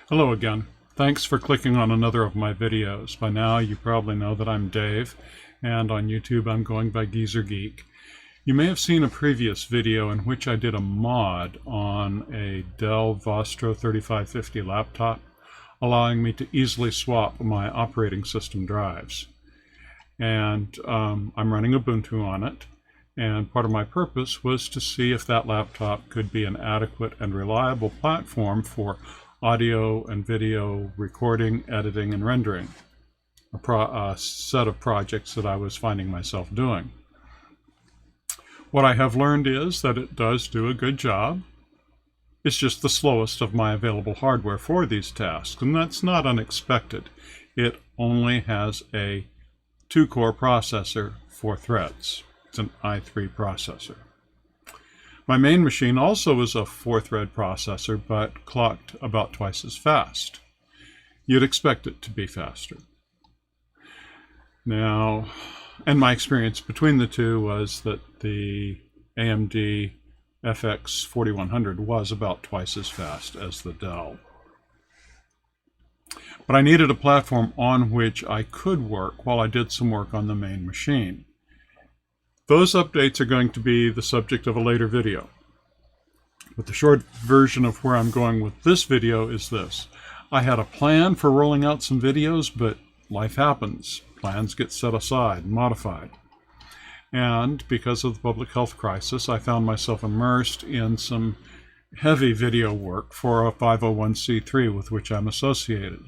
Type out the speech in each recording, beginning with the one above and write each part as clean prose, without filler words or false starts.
Hello again. Thanks for clicking on another of my videos. By now you probably know that I'm Dave, and on YouTube I'm going by GeezerGeek. You may have seen a previous video in which I did a mod on a Dell Vostro 3550 laptop, allowing me to easily swap my operating system drives. And I'm running Ubuntu on it, and part of my purpose was to see if that laptop could be an adequate and reliable platform for audio and video recording, editing, and rendering, a set of projects that I was finding myself doing. What I have learned is that it does do a good job. It's just the slowest of my available hardware for these tasks, and that's not unexpected. It only has a 2-core processor, 4 threads. It's an i3 processor. My main machine also is a 4-thread processor, but clocked about twice as fast. You'd expect it to be faster. Now, and my experience between the two was that the AMD FX 4100 was about twice as fast as the Dell. But I needed a platform on which I could work while I did some work on the main machine. Those updates are going to be the subject of a later video. But the short version of where I'm going with this video is this. I had a plan for rolling out some videos, but life happens. Plans get set aside and modified. And because of the public health crisis, I found myself immersed in some heavy video work for a 501c3 with which I'm associated.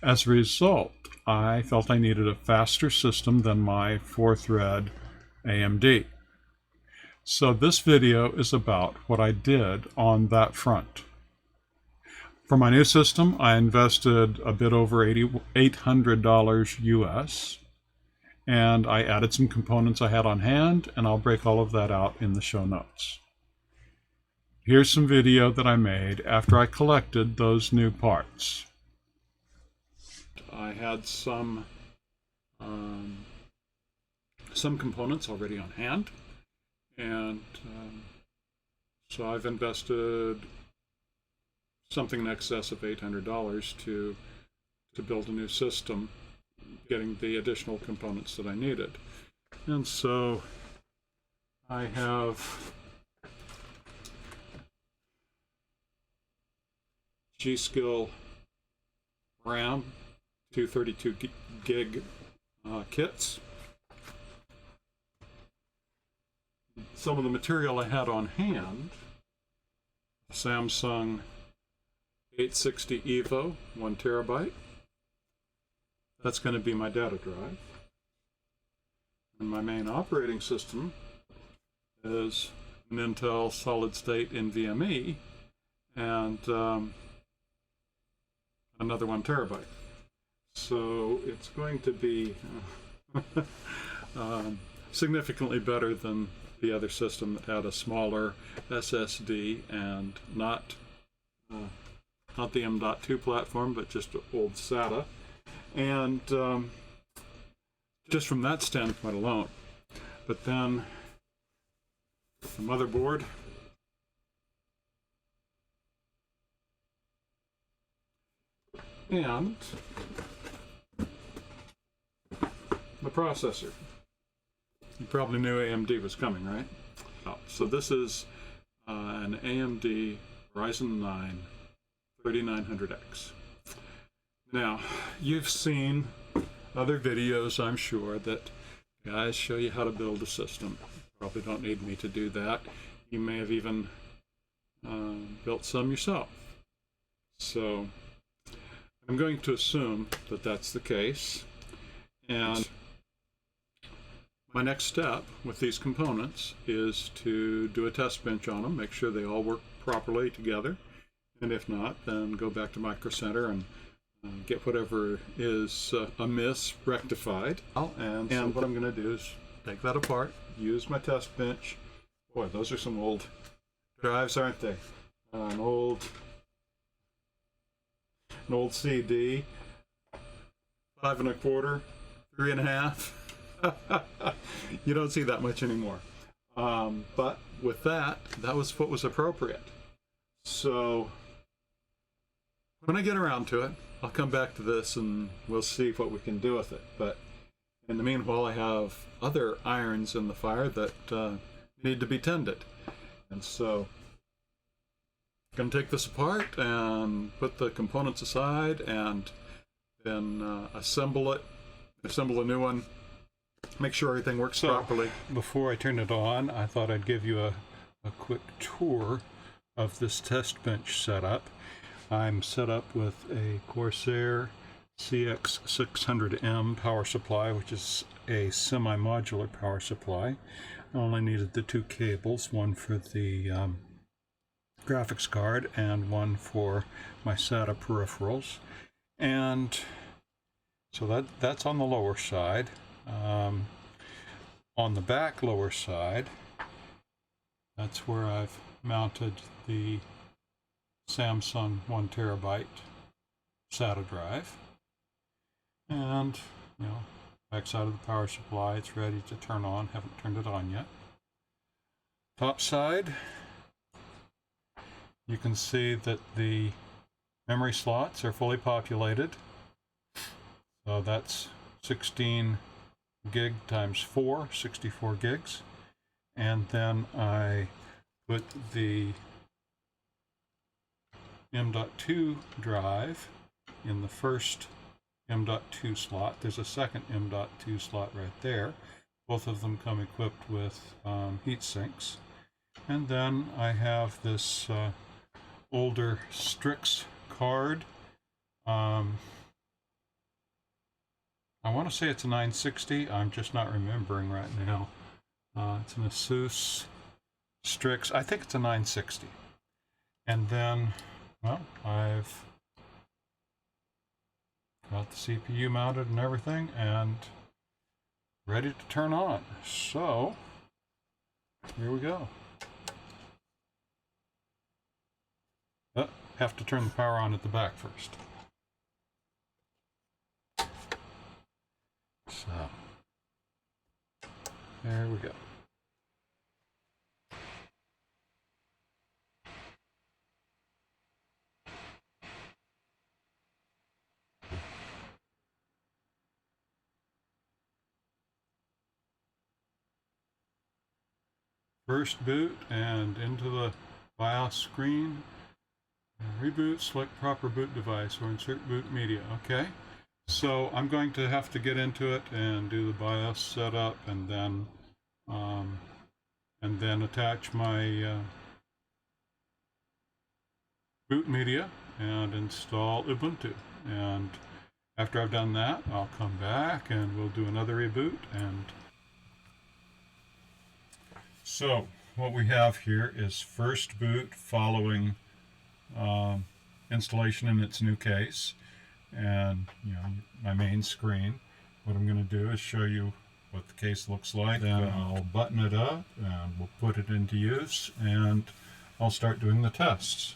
As a result, I felt I needed a faster system than my 4-thread AMD. So this video is about what I did on that front. For my new system, I invested a bit over $800 US, and I added some components I had on hand, and I'll break all of that out in the show notes. Here's some video that I made after I collected those new parts. I had some components already on hand, and so I've invested something in excess of $800 to build a new system, getting the additional components that I needed. And so I have G.SKILL RAM 232 gig kits. Some of the material I had on hand: Samsung 860 EVO 1 terabyte. That's going to be my data drive. And my main operating system is an Intel solid state NVMe and another 1 terabyte. So it's going to be significantly better than the other system that had a smaller SSD and not the M.2 platform, but just old SATA. And just from that standpoint alone. But then the motherboard, and the processor. You probably knew AMD was coming, right? So this is an AMD Ryzen 9 3900X. Now, you've seen other videos, I'm sure, that guys show you how to build a system. Probably don't need me to do that. You may have even built some yourself. So I'm going to assume that that's the case. And my next step with these components is to do a test bench on them, make sure they all work properly together. And if not, then go back to Micro Center and get whatever is amiss rectified. And so what I'm going to do is take that apart, use my test bench. Boy, those are some old drives, aren't they? An old CD, 5 1/4, 3 1/2. You don't see that much anymore. But with that was what was appropriate. So when I get around to it, I'll come back to this and we'll see what we can do with it. But in the meanwhile, I have other irons in the fire that need to be tended. And so I'm going to take this apart and put the components aside and then assemble a new one, make sure everything works properly. Before I turn it on, I thought I'd give you a quick tour of this test bench setup. I'm set up with a Corsair CX600M power supply, which is a semi-modular power supply. I only needed the two cables, one for the graphics card and one for my SATA peripherals. And so that's on the lower side. On the back lower side, that's where I've mounted the Samsung 1 terabyte SATA drive. And, you know, back side of the power supply, it's ready to turn on. Haven't turned it on yet. Top side, you can see that the memory slots are fully populated. So that's 16 gig times 4, 64 gigs. And then I put the M.2 drive in the first M.2 slot. There's a second M.2 slot right there. Both of them come equipped with heat sinks. And then I have this older Strix card. I want to say it's a 960. I'm just not remembering right now. It's an Asus Strix. I think it's a 960. And then, well, I've got the CPU mounted and everything and ready to turn on. So, here we go. Have to turn the power on at the back first. So, there we go. First boot and into the BIOS screen. Reboot, select proper boot device or insert boot media. Okay, so I'm going to have to get into it and do the BIOS setup and then attach my boot media and install Ubuntu. And after I've done that, I'll come back and we'll do another reboot. And so what we have here is first boot following installation in its new case, and you know, my main screen. What I'm going to do is show you what the case looks like. Then I'll button it up and we'll put it into use and I'll start doing the tests.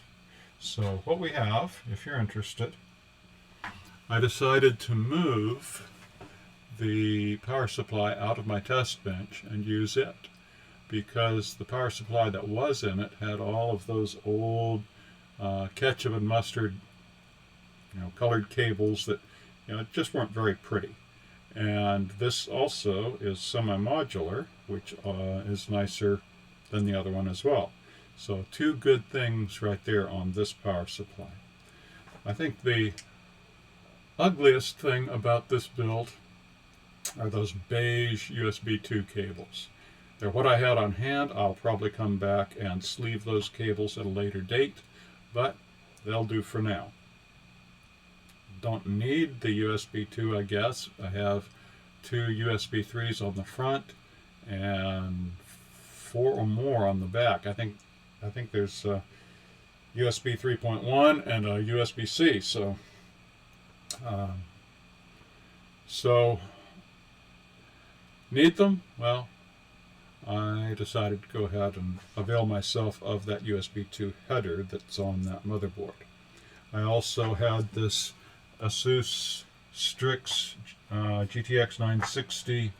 So what we have, if you're interested, I decided to move the power supply out of my test bench and use it because the power supply that was in it had all of those old ketchup and mustard, you know, colored cables that, you know, just weren't very pretty. And this also is semi-modular, which is nicer than the other one as well. So two good things right there on this power supply. I think the ugliest thing about this build are those beige USB 2 cables. They're what I had on hand. I'll probably come back and sleeve those cables at a later date, but they'll do for now. Don't need the USB 2, I guess. I have two USB 3s on the front and 4 or more on the back. I think there's USB 3.1 and a USB-C. So need them? Well, I decided to go ahead and avail myself of that USB 2 header that's on that motherboard. I also had this Asus Strix GTX 960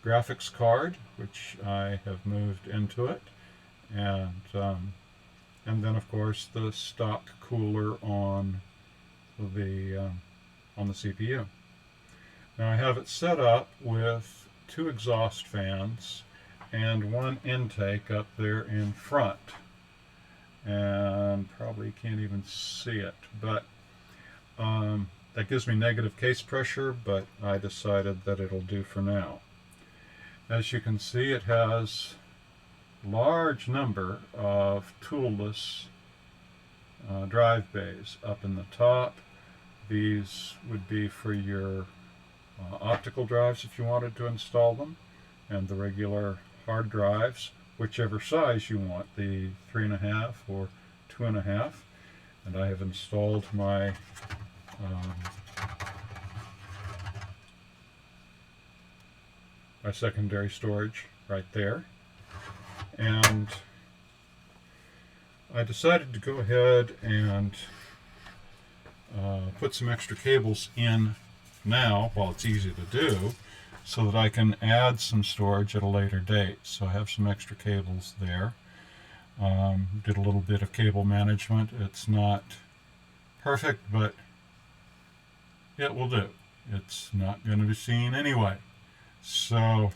graphics card, which I have moved into it, and then of course the stock cooler on on the CPU. Now I have it set up with 2 exhaust fans and 1 intake up there in front, and probably can't even see it, but that gives me negative case pressure, but I decided that it'll do for now. As you can see, it has a large number of toolless drive bays up in the top. These would be for your optical drives if you wanted to install them, and the regular hard drives, whichever size you want, the 3.5 or 2.5. And I have installed my my secondary storage right there. And I decided to go ahead and put some extra cables in now while it's easy to do, so that I can add some storage at a later date. So I have some extra cables there. Did a little bit of cable management. It's not perfect, but it will do. It's not going to be seen anyway. So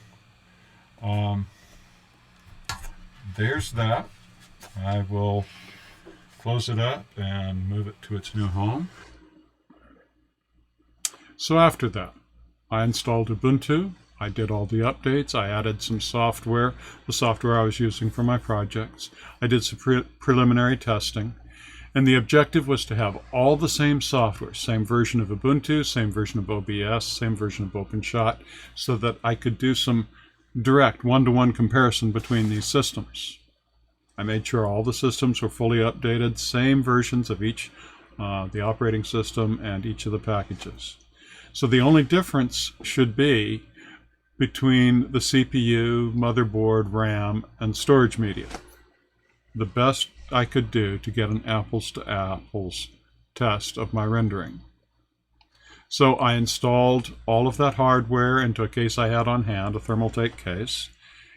there's that. I will close it up and move it to its new home. So after that, I installed Ubuntu. I did all the updates. I added some software, the software I was using for my projects. I did some preliminary testing. And the objective was to have all the same software, same version of Ubuntu, same version of OBS, same version of OpenShot, so that I could do some direct one-to-one comparison between these systems. I made sure all the systems were fully updated, same versions of each, the operating system and each of the packages. So the only difference should be between the CPU, motherboard, RAM, and storage media. The best I could do to get an apples-to-apples test of my rendering. So I installed all of that hardware into a case I had on hand, a Thermaltake case.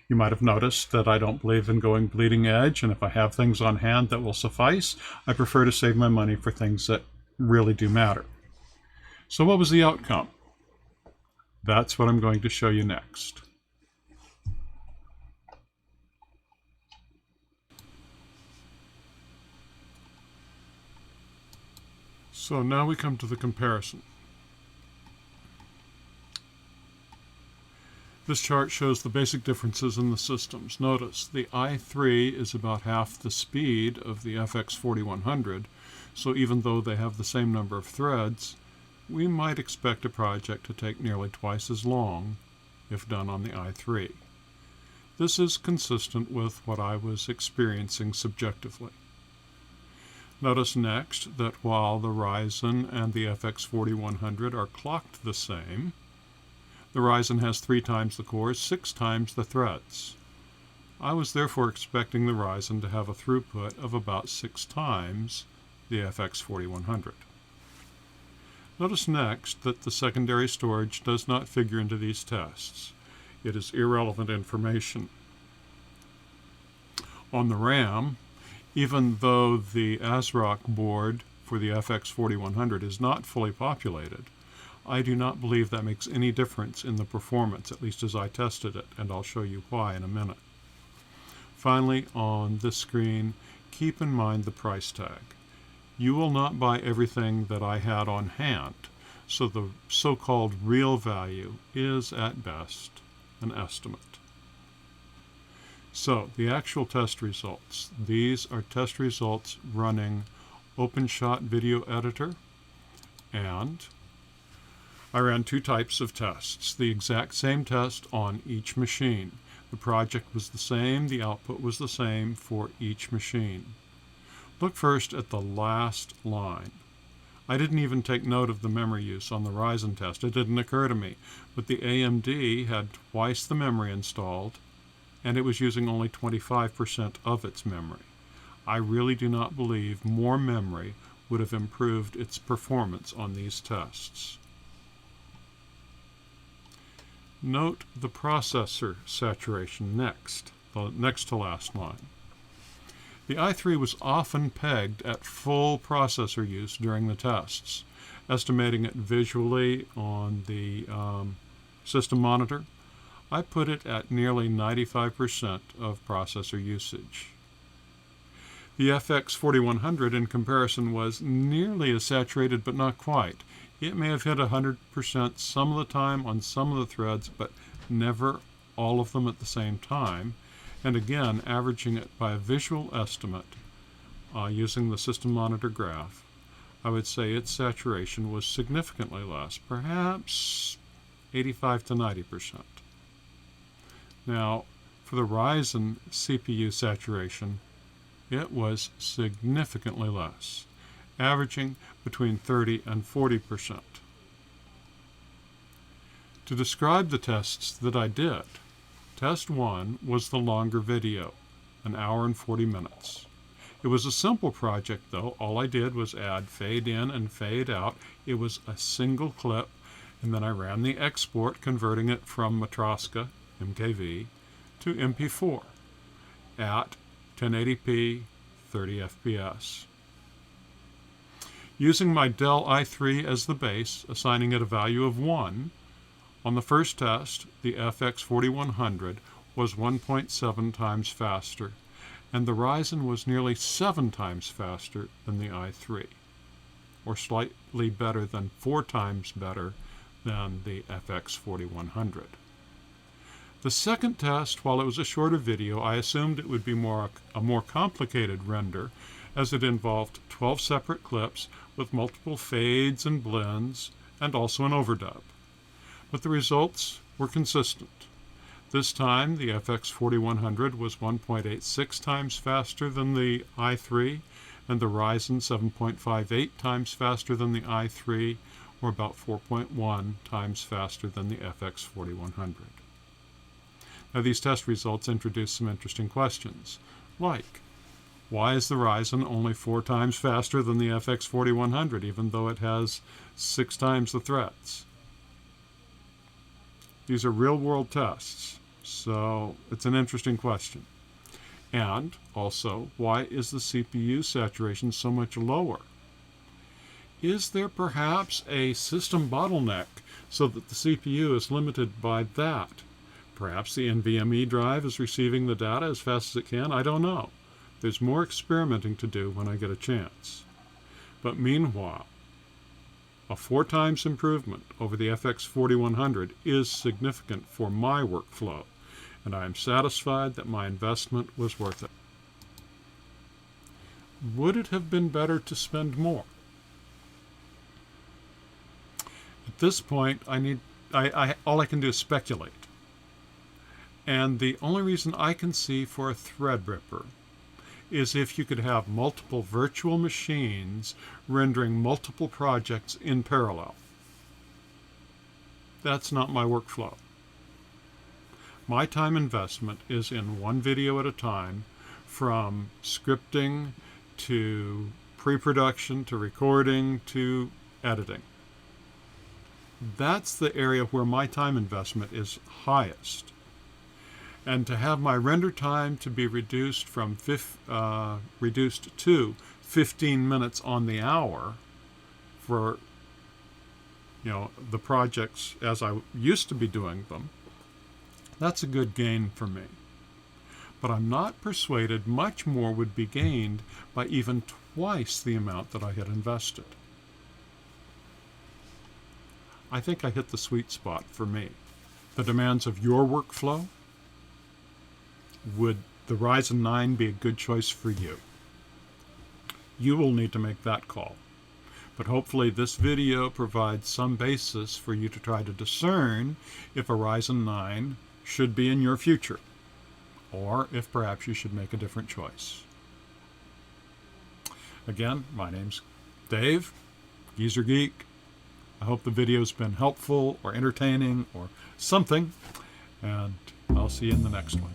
You might have noticed that I don't believe in going bleeding edge, and if I have things on hand that will suffice, I prefer to save my money for things that really do matter. So what was the outcome? That's what I'm going to show you next. So now we come to the comparison. This chart shows the basic differences in the systems. Notice the i3 is about half the speed of the FX4100, so even though they have the same number of threads, we might expect a project to take nearly twice as long if done on the i3. This is consistent with what I was experiencing subjectively. Notice next that while the Ryzen and the FX4100 are clocked the same, the Ryzen has 3 times the cores, 6 times the threads. I was therefore expecting the Ryzen to have a throughput of about 6 times the FX4100. Notice next that the secondary storage does not figure into these tests. It is irrelevant information. On the RAM, even though the ASRock board for the FX4100 is not fully populated, I do not believe that makes any difference in the performance, at least as I tested it, and I'll show you why in a minute. Finally, on this screen, keep in mind the price tag. You will not buy everything that I had on hand, so the so-called real value is, at best, an estimate. So, the actual test results. These are test results running OpenShot Video Editor, and I ran 2 types of tests, the exact same test on each machine. The project was the same, the output was the same for each machine. Look first at the last line. I didn't even take note of the memory use on the Ryzen test. It didn't occur to me, but the AMD had twice the memory installed, and it was using only 25% of its memory. I really do not believe more memory would have improved its performance on these tests. Note the processor saturation next, the next to last line. The i3 was often pegged at full processor use during the tests. estimating it visually on the system monitor, I put it at nearly 95% of processor usage. The FX4100 in comparison was nearly as saturated, but not quite. It may have hit 100% some of the time on some of the threads, but never all of them at the same time. And again, averaging it by a visual estimate using the system monitor graph, I would say its saturation was significantly less, perhaps 85 to 90%. Now, for the Ryzen CPU saturation, it was significantly less, averaging between 30 and 40%. To describe the tests that I did, test 1 was the longer video, an hour and 40 minutes. It was a simple project, though. All I did was add fade in and fade out. It was a single clip, and then I ran the export, converting it from Matroska, MKV, to MP4 at 1080p, 30 FPS. Using my Dell i3 as the base, assigning it a value of 1, on the first test, the FX4100 was 1.7 times faster, and the Ryzen was nearly 7 times faster than the i3, or slightly better than 4 times better than the FX4100. The second test, while it was a shorter video, I assumed it would be a more complicated render, as it involved 12 separate clips with multiple fades and blends, and also an overdub. But the results were consistent. This time, the FX4100 was 1.86 times faster than the i3, and the Ryzen 7.58 times faster than the i3, or about 4.1 times faster than the FX4100. Now, these test results introduce some interesting questions, like, why is the Ryzen only 4 times faster than the FX4100, even though it has 6 times the threads? These are real-world tests, so it's an interesting question. And also, why is the CPU saturation so much lower? Is there perhaps a system bottleneck so that the CPU is limited by that? Perhaps the NVMe drive is receiving the data as fast as it can? I don't know. There's more experimenting to do when I get a chance. But meanwhile, a 4 times improvement over the FX4100 is significant for my workflow, and I am satisfied that my investment was worth it. Would it have been better to spend more? At this point, all I can do is speculate. And the only reason I can see for a Threadripper is if you could have multiple virtual machines rendering multiple projects in parallel. That's not my workflow. My time investment is in one video at a time, from scripting to pre-production to recording to editing. That's the area where my time investment is highest. And to have my render time to be reduced to 15 minutes on the hour for the projects as I used to be doing them, that's a good gain for me. But I'm not persuaded much more would be gained by even twice the amount that I had invested. I think I hit the sweet spot for me. The demands of your workflow. Would the Ryzen 9 be a good choice for you? You will need to make that call. But hopefully this video provides some basis for you to try to discern if a Ryzen 9 should be in your future, or if perhaps you should make a different choice. Again, my name's Dave, GeezerGeek. I hope the video's been helpful or entertaining or something, and I'll see you in the next one.